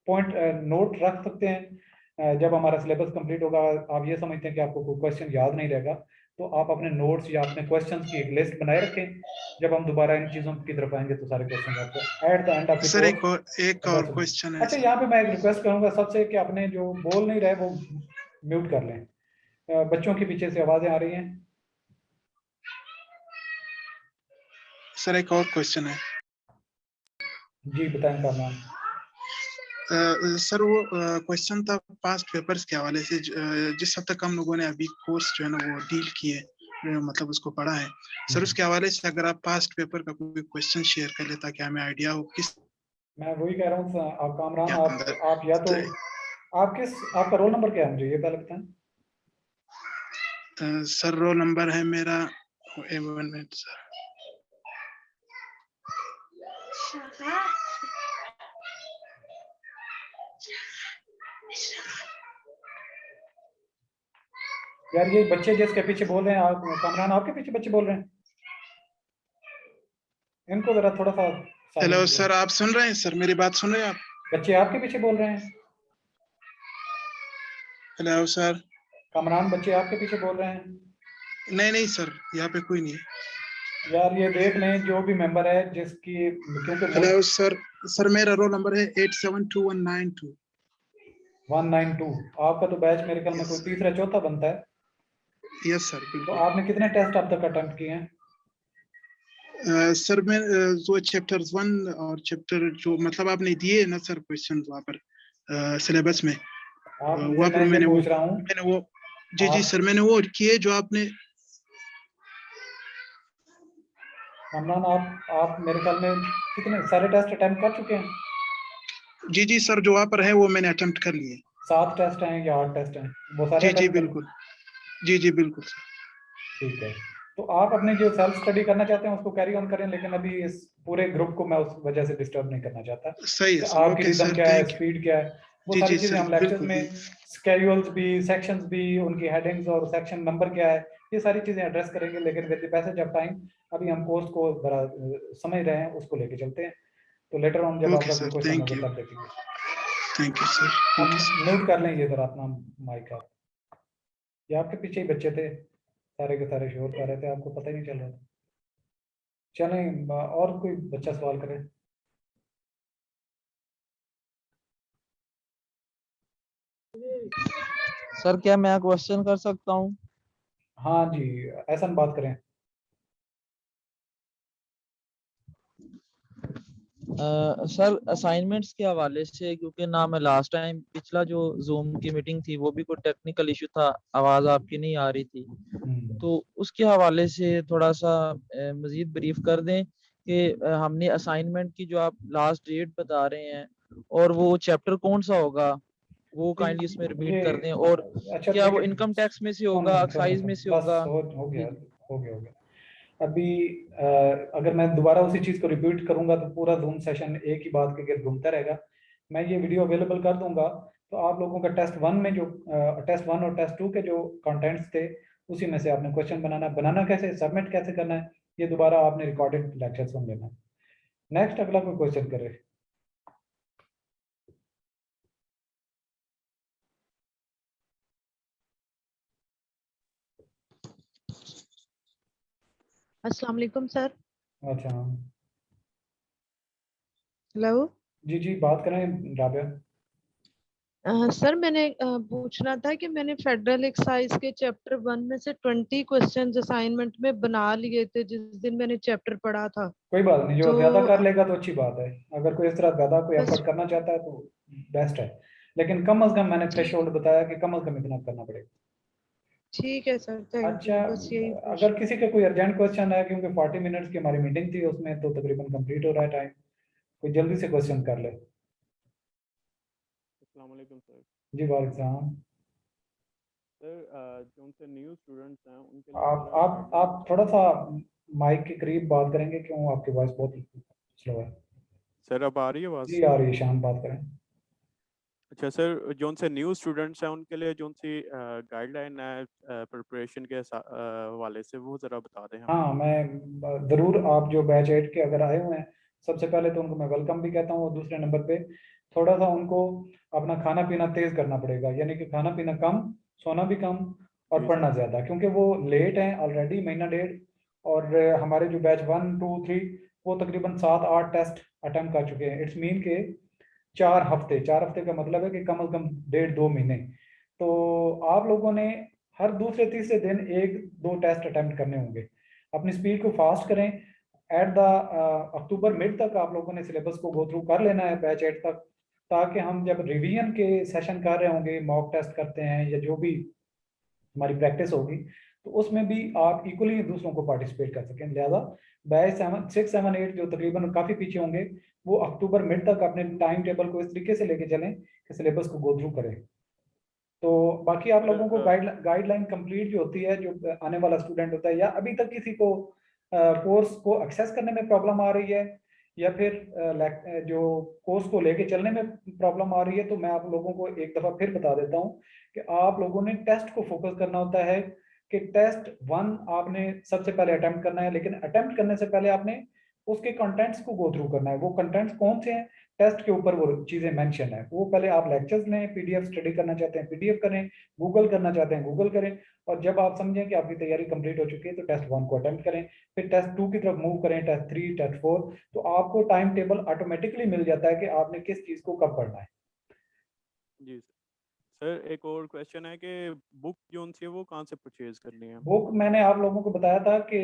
पॉइंट नोट रख सकते हैं। जब हमारा सिलेबस कंप्लीट होगा, आप ये समझते हैं कि आपको कोई क्वेश्चन याद नहीं रहेगा, तो आप अपने नोट्स या अपने क्वेश्चंस की एक लिस्ट बनाए रखें जब हम दोबारा इन चीजों की तरफ आएंगे तो सारे क्वेश्चन आपको at the end of the sir course. एक और क्वेश्चन है। अच्छा, यहाँ पे मैं एक रिक्वेस्ट करूंगा सबसे कि अपने जो बोल नहीं रहे वो म्यूट कर लें। बच्चों के पीछे से आवाजें आ रही हैं। सर एक और क्वेश्चन है। जी बताएं कामरान। सर वो क्वेश्चन था पास्ट पेपर्स के हवाले से, जिस हद तक हम लोगों ने अभी कोर्स जो है ना वो डील किए, मतलब उसको पढ़ा है सर, उसके हवाले से अगर आप पास्ट पेपर का कोई क्वेश्चन शेयर कर ले ताकि हमें आइडिया हो किस। मैं वही कह रहा हूँ आप कामरान, आप या तो आपका रोल नंबर क्या है मुझे ये पहले बताएं। सर रोल नंबर है मेरा 1 मिनट सर। यार ये बच्चे जिसके पीछे बोल रहे हैं, आप कामरान आपके पीछे बच्चे बोल रहे हैं, इनको जरा थोड़ा सा। हेलो सर, आप सुन रहे हैं सर, मेरी बात सुन रहे हैं आप? बच्चे आपके पीछे बोल रहे हैं। Hello sir. कामरान बच्चे आपके पीछे बोल रहे हैं। नहीं सर, यहाँ पे कोई नहीं है। यार ये देख लें जो भी मेंबर है जिसकी, क्योंकि हेलो सर मेरा रोल नंबर है 872192। 192। आपका तो बैच मेरे ख्याल में कोई तीसरा चौथा बनता है। यस सर तो बिल्कुल। आपने कितने टेस्ट अब तक अटेम्प्ट किए हैं? सर मैं जो चैप्टर 1 और चैप्टर जो मतलब आपने दिए ना सर क्वेश्चन वहाँ पर सिलेबस में, वहाँ पर मैंने वो जी सर मैंने वो किए जो आपने। कामरान आप मेरे ख्याल में कितने सारे टेस्ट अटेम्प्ट कर चुके हैं? जी सर, जो वहाँ पर है वो मैंने अटेम्प्ट कर लिए। 7 टेस्ट हैं या 8 टेस्ट हैं वो सारे? जी बिल्कुल। जी बिल्कुल सर। ठीक है, तो आप अपने जो सेल्फ स्टडी करना चाहते हैं उसको कैरी ऑन करें, लेकिन अभी इस पूरे ग्रुप को मैं उस वजह से डिस्टर्ब नहीं करना चाहता। सही है सर। आपकी रिदम क्या है, स्पीड क्या है, वो सारी चीजें हम लेक्चर्स में, स्केड्यूल्स भी, सेक्शंस भी, उनकी हेडिंग्स और सेक्शन नंबर क्या है, ये सारी चीजें एड्रेस करेंगे। लेकिन with the passage of time अभी हम कोर्स को बड़ा समझ रहे हैं, उसको लेके चलते हैं। तो लेटर ऑन जब आपका कोई क्वेश्चन होगा तब देखेंगे। Thank you sir. म्यूट कर लें ये जरा अपना माइक आप। ये आपके पीछे ही बच्चे थे, सारे के सारे शोर कर रहे थे, आपको पता ही नहीं चल रहा था। चलें और कोई बच्चा सवाल करे। सर क्या मैं क्वेश्चन कर सकता हूँ? हाँ जी, ऐसा बात करें। सर असाइनमेंट्स के हवाले से, क्योंकि ना मैं लास्ट टाइम पिछला जो जूम की मीटिंग थी वो भी कोई टेक्निकल इशू था, आवाज़ आपकी नहीं आ रही थी, तो उसके हवाले से थोड़ा सा मजीद ब्रीफ कर दें कि हमने असाइनमेंट की जो आप लास्ट डेट बता रहे हैं और वो चैप्टर कौन सा होगा वो काइंडली इसमें रिपीट कर दें, और अच्छा, क्या वो इनकम टैक्स में से होगा, एक्साइज में से होगा? हो गया। अभी अगर मैं दोबारा उसी चीज को रिपीट करूंगा तो पूरा जूम सेशन एक ही बात के गिर्द घूमता रहेगा। मैं ये वीडियो अवेलेबल कर दूंगा, तो आप लोगों का टेस्ट 1 में जो टेस्ट 1 और टेस्ट 2 के जो कंटेंट्स थे उसी में से आपने क्वेश्चन बनाना कैसे, सबमिट कैसे करना है, ये दोबारा आपने रिकॉर्डेड लेक्चर सुन लेना। नेक्स्ट अगला कोई क्वेश्चन करे। अस्सलाम वालेकुम सर। अच्छा, हेलो जी बात करें राबिया। सर मैंने पूछना था कि मैंने फेडरल एक्साइज के चैप्टर 1 में से 20 क्वेश्चंस असाइनमेंट में बना लिए थे जिस दिन मैंने चैप्टर पढ़ा था। कोई बात नहीं, जो तो ज्यादा कर लेगा तो अच्छी बात है। अगर कोई इस तरह ज्यादा कोई एफर्ट करना चाहता है तो बेस्ट है, लेकिन कम से कम मैंने थ्रेशोल्ड बताया कि कम से कम इतना करना पड़ेगा। ठीक है सर, थैंक अच्छा, यू। बस यही अगर किसी का कोई अर्जेंट क्वेश्चन है, क्योंकि 40 मिनट्स की हमारी मीटिंग थी उसमें तो तकरीबन कंप्लीट हो रहा है टाइम, कोई जल्दी से क्वेश्चन कर ले। अस्सलाम वालेकुम सर। जी वालेकुम सलाम। सर जो उनसे न्यू स्टूडेंट्स हैं उनके लिए आप थोड़ा सा माइक के करीब बात करेंगे, क्यों आपकी वॉइस बहुत स्लो है। सर अब आ रही है आवाज़? जी आ रही है, शाम बात करें। अच्छा सर, जो उनसे न्यू स्टूडेंट्स हैं उनके लिए जो उनसी गाइडलाइन है प्रिपरेशन के हवाले से वो ज़रा बता दें हमें। हाँ, मैं ज़रूर, आप जो बैच 8 के अगर आए हुए हैं, सबसे पहले तो उनको मैं वेलकम भी कहता हूँ, और दूसरे नंबर पे थोड़ा सा उनको अपना खाना पीना तेज़ करना पड़ेगा, यानी कि खाना पीना कम, सोना भी कम और पढ़ना ज़्यादा, क्योंकि वो लेट हैं ऑलरेडी महीना डेढ़, और हमारे जो बैच 1, 2, 3 वो तकरीबन 7-8 टेस्ट अटेम्प्ट कर चुके हैं। इट्स मीन के 4 हफ्ते का मतलब है कि कम से कम 1.5-2 महीने। तो आप लोगों ने हर दूसरे तीसरे दिन 1-2 टेस्ट अटेम्प्ट करने होंगे। अपनी स्पीड को फास्ट करें। एट द अक्टूबर मिड तक आप लोगों ने सिलेबस को गो थ्रू कर लेना है बैच 8 तक, ताकि हम जब रिवीजन के सेशन कर रहे होंगे, मॉक टेस्ट करते हैं या जो भी हमारी प्रैक्टिस होगी, तो उसमें भी आप इक्वली दूसरों को पार्टिसिपेट कर सकें। लिहाजा बैच 6, 7, 8 जो तकरीबन काफ़ी पीछे होंगे वो अक्टूबर मिड तक अपने टाइम टेबल को इस तरीके से लेके चलें कि सिलेबस को गो थ्रू करें। तो बाकी आप लोगों को गाइडलाइन कंप्लीट जो होती है, जो आने वाला स्टूडेंट होता है या अभी तक किसी को कोर्स को एक्सेस करने में प्रॉब्लम आ रही है या फिर जो कोर्स को लेके चलने में प्रॉब्लम आ रही है, तो मैं आप लोगों को एक दफ़ा फिर बता देता हूँ कि आप लोगों ने टेस्ट को फोकस करना होता है कि टेस्ट 1 आपने सबसे पहले अटेम्प्ट करना है, लेकिन अटेम्प्ट करने से पहले आपने उसके कंटेंट्स को गो थ्रू करना है। वो कंटेंट्स कौन से हैं, टेस्ट के ऊपर वो चीज़ें मेंशन है। वो पहले आप लेक्चर्स लें, पीडीएफ स्टडी करना चाहते हैं पीडीएफ करें, गूगल करना चाहते हैं गूगल करें, और जब आप समझें कि आपकी तैयारी कंप्लीट हो चुकी है तो टेस्ट 1 को अटेम्प्ट करें, फिर टेस्ट 2 की तरफ मूव करें, टेस्ट 3, टेस्ट 4। तो आपको टाइम टेबल ऑटोमेटिकली मिल जाता है कि आपने किस चीज़ को कब पढ़ना है। जी सर, एक और क्वेश्चन है कि बुक जो है वो कहाँ से परचेज करनी है? बुक मैंने आप लोगों को बताया था कि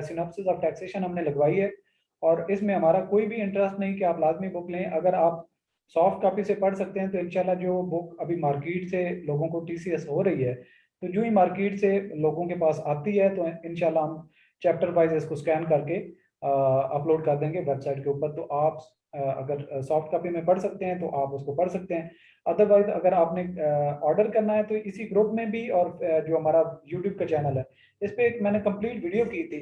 सिनॉप्सिस ऑफ टैक्सेशन हमने लगवाई है, और इसमें हमारा कोई भी इंटरेस्ट नहीं कि आप लाजमी बुक लें। अगर आप सॉफ्ट कॉपी से पढ़ सकते हैं तो इंशाल्लाह जो बुक अभी मार्केट से लोगों को टीसीएस हो रही है, तो जो ही मार्केट से लोगों के पास आती है तो इंशाल्लाह हम चैप्टर वाइज इसको स्कैन करके अपलोड कर देंगे वेबसाइट के ऊपर। तो आप अगर सॉफ्ट कॉपी में पढ़ सकते हैं तो आप उसको पढ़ सकते हैं। अदरवाइज अगर आपने ऑर्डर करना है तो इसी ग्रुप में भी, और जो हमारा यूट्यूब का चैनल है इस पर एक मैंने कंप्लीट वीडियो की थी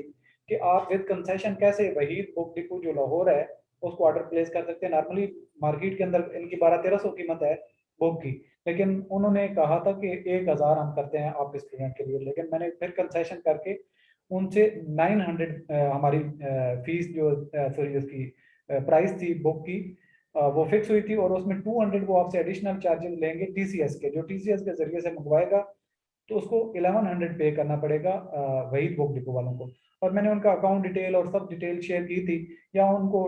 कि आप विद कंसेशन कैसे वहीद बुक डिपो जो लाहौर है उसको ऑर्डर प्लेस कर सकते हैं। नॉर्मली मार्केट के अंदर इनकी 1200-1300 कीमत है बुक की, लेकिन उन्होंने कहा था कि 1000 हम करते हैं आपके स्टूडेंट के लिए, लेकिन मैंने फिर कंसेशन करके उनसे 900 हमारी फीस जो सॉरी उसकी प्राइस थी बुक की वो फिक्स हुई थी, और उसमें 200 वो आपसे एडिशनल चार्जेस लेंगे टीसीएस के। जो टीसीएस के जरिए से मंगवाएगा तो उसको 1100 पे करना पड़ेगा वही बुक डिपो वालों को। और मैंने उनका अकाउंट डिटेल और सब डिटेल शेयर की थी, या उनको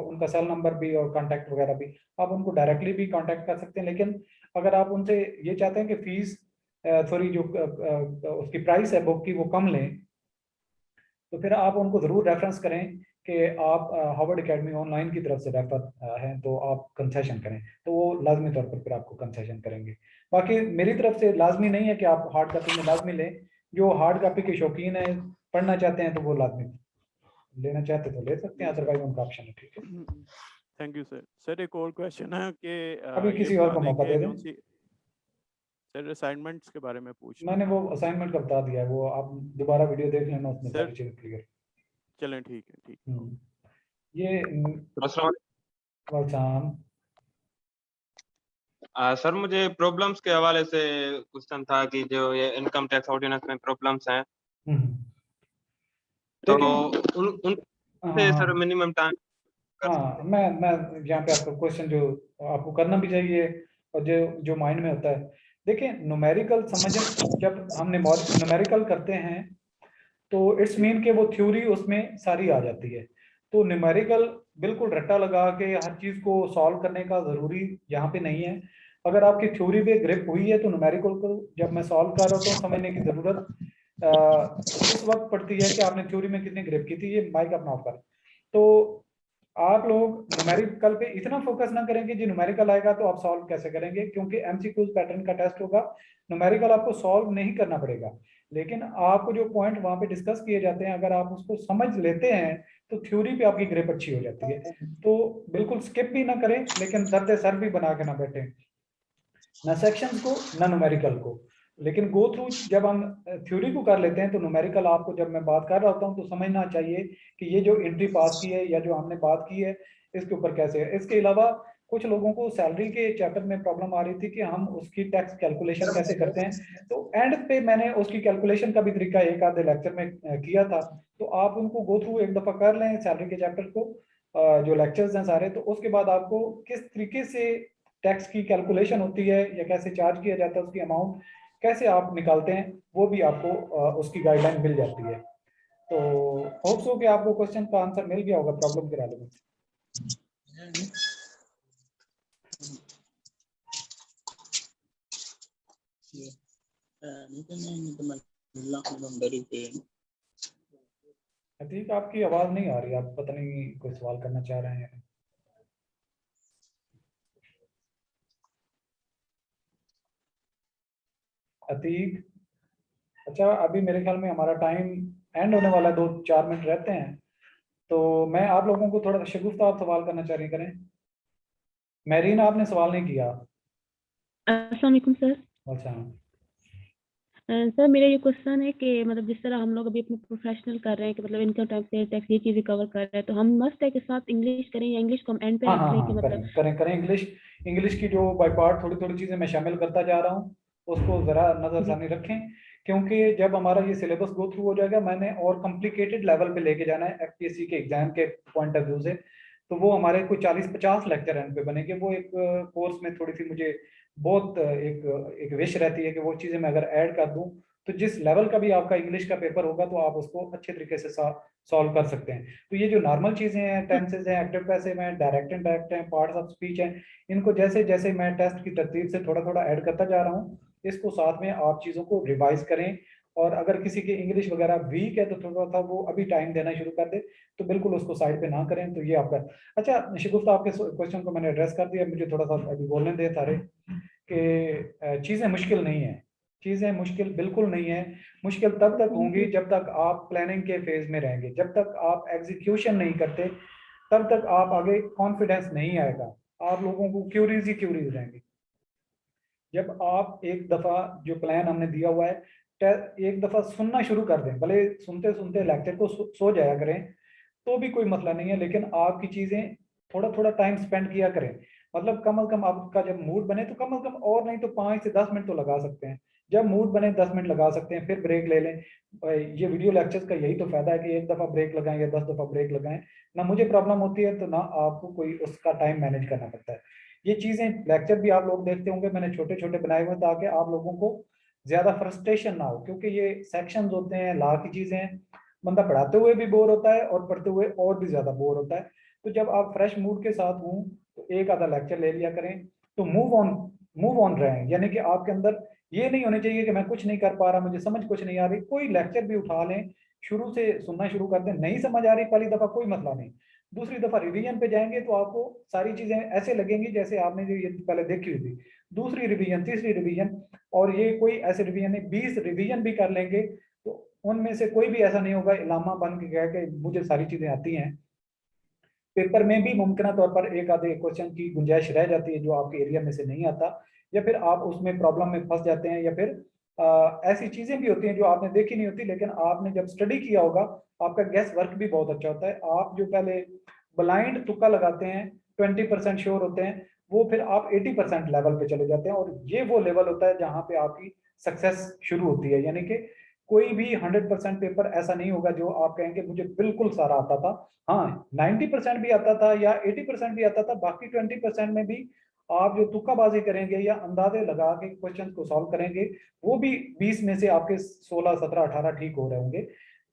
उनका सेल नंबर भी और कांटेक्ट वगैरह भी, आप उनको डायरेक्टली भी कांटेक्ट कर सकते हैं। लेकिन अगर आप उनसे ये चाहते हैं कि फीस सॉरी जो उसकी प्राइस है बुक की वो कम लें, तो फिर आप उनको ज़रूर रेफरेंस करें कि आप हार्वर्ड एकेडमी ऑनलाइन की तरफ से रेफर हैं तो आप कंसेशन करें, तो वो लाजमी तौर पर फिर आपको कंसेशन करेंगे। बाकी मेरी तरफ से लाजमी नहीं है कि आप हार्ड कॉपी में लाजमी लें। जो हार्ड कॉपी के शौकीन है, पढ़ना चाहते हैं तो वो लाजमी लेना चाहते तो ले सकते हैं, अदरवाइज उनका ऑप्शन है। ठीक है, थैंक यू सर। सर एक और क्वेश्चन है कि अभी किसी और को मौका दे दें। सर असाइनमेंट्स के बारे में पूछना मैंने वो असाइनमेंट का बता दिया है, वो आप दोबारा वीडियो देख लेना, उसमें सारी चीज़ें क्लियर। चलें ठीक है, ठीक। ये सर मुझे प्रॉब्लम्स के हवाले से क्वेश्चन था कि जो ये इनकम टैक्स ऑर्डिनेंस में प्रॉब्लम्स हैं, तो उन से सर मिनिमम टाइम। हाँ, मैं यहाँ पे आपका क्वेश्चन जो आपको करना भी चाहिए और जो माइंड में होता है, देखिए न्यूमेरिकल समझ, जब हम न्यूमेरिकल करते हैं तो इट्स मीन के वो थ्योरी उसमें सारी आ जाती है। तो न्यूमेरिकल बिल्कुल रट्टा लगा के हर चीज़ को सॉल्व करने का ज़रूरी यहाँ पे नहीं है। अगर आपकी थ्योरी पे ग्रिप हुई है तो न्यूमेरिकल को जब मैं सॉल्व कर रहा हूँ समझने की ज़रूरत उस वक्त पड़ती है कि आपने थ्योरी में कितनी ग्रिप की थी। ये माइक अपना ऑफ कर। तो आप लोग न्यूमेरिकल पे इतना फोकस ना करेंगे जी न्यूमेरिकल आएगा तो आप सॉल्व कैसे करेंगे, क्योंकि एमसीक्यूज पैटर्न का टेस्ट होगा, न्यूमेरिकल आपको सॉल्व नहीं करना पड़ेगा, लेकिन आपको जो पॉइंट वहां पे डिस्कस किए जाते हैं अगर आप उसको समझ लेते हैं तो थ्योरी पे आपकी ग्रिप अच्छी हो जाती है। तो बिल्कुल स्किप भी ना करें, लेकिन दर्द सर भी बना के ना बैठे, ना सेक्शंस को ना न्यूमेरिकल को। लेकिन गो थ्रू जब हम थ्योरी को कर लेते हैं तो न्यूमेरिकल आपको जब मैं बात कर रहा होता हूँ तो समझना चाहिए कि ये जो एंट्री पास की है या जो हमने बात की है इसके ऊपर कैसे है। इसके अलावा कुछ लोगों को सैलरी के चैप्टर में प्रॉब्लम आ रही थी कि हम उसकी टैक्स कैलकुलेशन कैसे करते हैं, तो एंड पे मैंने उसकी कैलकुलेशन का भी तरीका एक आधे लेक्चर में किया था, तो आप उनको गो थ्रू एक दफ़ा कर लें सैलरी के चैप्टर को, जो लेक्चर्स हैं सारे, तो उसके बाद आपको किस तरीके से टैक्स की कैलकुलेशन होती है या कैसे चार्ज किया जाता है, उसकी अमाउंट कैसे आप निकालते हैं, वो भी आपको उसकी गाइडलाइन मिल जाती है। तो होप सो कि आपको क्वेश्चन का आंसर मिल गया होगा प्रॉब्लम के रेलेवेंट। अतीक आपकी आवाज नहीं आ रही, आप पता नहीं कोई सवाल करना चाह रहे हैं। अतीक, अच्छा अभी मेरे ख्याल में हमारा टाइम एंड होने वाला है, 2-4 मिनट रहते हैं, तो मैं आप लोगों को थोड़ा शगुफ्ता आप सवाल करना चाह रही करें। मैरीन आपने सवाल नहीं किया। अस्सलाम वालेकुम सर। अच्छा सर मेरा ये क्वेश्चन है कि मतलब जिस तरह हम लोग अभी अपने प्रोफेशनल कर रहे हैं कि मतलब इनकम टैक्स, सेल टैक्स, ये चीजें कवर कर रहे हैं, तो हम मस्ट है के साथ इंग्लिश करें या इंग्लिश को हम एंड पे हाँ रख हाँ लें कि हाँ, मतलब करें इंग्लिश की जो बाय पार्ट थोड़ी थोड़ी चीजें मैं शामिल करता जा रहा हूँ, उसको जरा नजरसानी रखें, क्योंकि जब हमारा ये सिलेबस गो थ्रू हो जाएगा, मैंने और कॉम्प्लिकेटेड लेवल पे लेके जाना है एफपीएससी के एग्जाम के पॉइंट ऑफ व्यू से, तो वो हमारे कोई 40-50 लेक्चर एंड पे बनेंगे। वो एक कोर्स में थोड़ी सी मुझे बहुत एक विश रहती है कि वो चीजें मैं अगर ऐड कर दूं तो जिस लेवल का भी आपका इंग्लिश का पेपर होगा तो आप उसको अच्छे तरीके से सॉल्व कर सकते हैं। तो ये जो नॉर्मल चीजें हैं, टेंसेज हैं, एक्टिव पैसिव हैं, डायरेक्ट इनडायरेक्ट हैं, पार्ट्स ऑफ स्पीच हैं, इनको जैसे जैसे मैं टेस्ट की तरतीब से थोड़ा थोड़ा ऐड करता जा रहा हूँ, इसको साथ में आप चीजों को रिवाइज करें। और अगर किसी की इंग्लिश वगैरह वीक है तो थोड़ा सा वो अभी टाइम देना शुरू कर दे, तो बिल्कुल उसको साइड पे ना करें। तो ये आपका अच्छा शगुफ्ता, आपके क्वेश्चन को मैंने एड्रेस कर दिया, मुझे थोड़ा सा अभी बोलने दे सारे कि चीजें मुश्किल नहीं है, चीजें मुश्किल बिल्कुल नहीं है। मुश्किल तब तक होंगी जब तक आप प्लानिंग के फेज में रहेंगे, जब तक आप एग्जीक्यूशन नहीं करते तब तक आप आगे कॉन्फिडेंस नहीं आएगा, आप लोगों को क्यूरीज ही क्यूरीज रहेंगे। जब आप एक दफा जो प्लान हमने दिया हुआ है एक दफा सुनना शुरू कर दें, भले सुनते सुनते लेक्चर को सो जाया करें तो भी कोई मसला नहीं है, लेकिन आपकी चीजें थोड़ा थोड़ा टाइम स्पेंड किया करें। मतलब कम से कम आपका जब मूड बने तो कम से कम और नहीं तो 5 से 10 मिनट तो लगा सकते हैं, जब मूड बने 10 मिनट लगा सकते हैं, फिर ब्रेक ले लें। ये वीडियो लेक्चर्स का यही तो फायदा है कि एक दफा ब्रेक लगाएं या 10 दफा ब्रेक लगाएं, ना मुझे प्रॉब्लम होती है तो ना आपको कोई उसका टाइम मैनेज करना पड़ता है। ये चीजें लेक्चर भी आप लोग देखते होंगे, मैंने छोटे छोटे बनाए हुए ताकि आप लोगों को ज्यादा फ्रस्ट्रेशन ना हो, क्योंकि ये सेक्शंस होते हैं, लॉ की चीजें हैं, बंदा पढ़ाते हुए भी बोर होता है और पढ़ते हुए और भी ज्यादा बोर होता है। तो जब आप फ्रेश मूड के साथ हूँ तो एक आधा लेक्चर ले लिया करें, तो मूव ऑन रहें, यानी कि आपके अंदर ये नहीं होनी चाहिए कि मैं कुछ नहीं कर पा रहा, मुझे समझ कुछ नहीं आ रही। कोई लेक्चर भी उठा लें, शुरू से सुनना शुरू कर दें, नहीं समझ आ रही पहली दफा कोई मसला नहीं, दूसरी दफा रिवीजन पे जाएंगे तो आपको सारी चीजें ऐसे लगेंगी जैसे आपने जो ये पहले देखी हुई थी। दूसरी रिवीजन, तीसरी रिवीजन, और ये कोई ऐसे रिवीजन नहीं, 20 रिवीजन भी कर लेंगे तो उनमें से कोई भी ऐसा नहीं होगा इलामा बन के कह के मुझे सारी चीजें आती हैं। पेपर में भी मुमकिन तौर पर एक आधे क्वेश्चन की गुंजाइश रह जाती है जो आपके एरिया में से नहीं आता, या फिर आप उसमें प्रॉब्लम में फंस जाते हैं, या फिर ऐसी चीजें भी होती हैं जो आपने देखी नहीं होती, लेकिन आपने जब स्टडी किया होगा आपका गैस वर्क भी बहुत अच्छा होता है। आप जो पहले ब्लाइंड तुक्का लगाते हैं, 20% श्योर होते हैं, वो फिर आप 80% लेवल पे चले जाते हैं, और ये वो लेवल होता है जहां पे आपकी सक्सेस शुरू होती है। यानी कि कोई भी 100% पेपर ऐसा नहीं होगा जो आप कहेंगे मुझे बिल्कुल सारा आता था। हाँ, 90% भी आता था या 80% भी आता था, बाकी 20% में भी आप जो तुक्काबाजी करेंगे या अंदाजे लगा के क्वेश्चन को सॉल्व करेंगे, वो भी 20 में से आपके 16, 17, 18 ठीक हो रहे होंगे।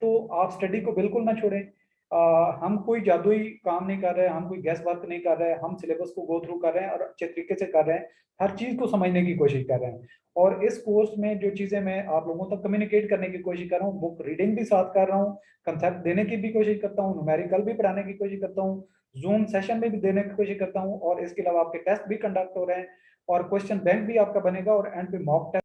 तो आप स्टडी को बिल्कुल ना छोड़ें। हम कोई जादुई काम नहीं कर रहे हैं, हम कोई गैस वर्क नहीं कर रहे हैं, हम सिलेबस को गो थ्रू कर रहे हैं और अच्छे तरीके से कर रहे हैं, हर चीज को समझने की कोशिश कर रहे हैं। और इस कोर्स में जो चीजें मैं आप लोगों तक कम्युनिकेट करने की कोशिश कर रहा हूँ, बुक रीडिंग भी साथ कर रहा हूँ, कंसेप्ट देने की भी कोशिश करता हूँ, न्यूमेरिकल भी पढ़ाने की कोशिश करता हूँ, जूम सेशन में भी देने की कोशिश करता हूँ, और इसके अलावा आपके टेस्ट भी कंडक्ट हो रहे हैं और क्वेश्चन बैंक भी आपका बनेगा और एंड पे मॉक टेस्ट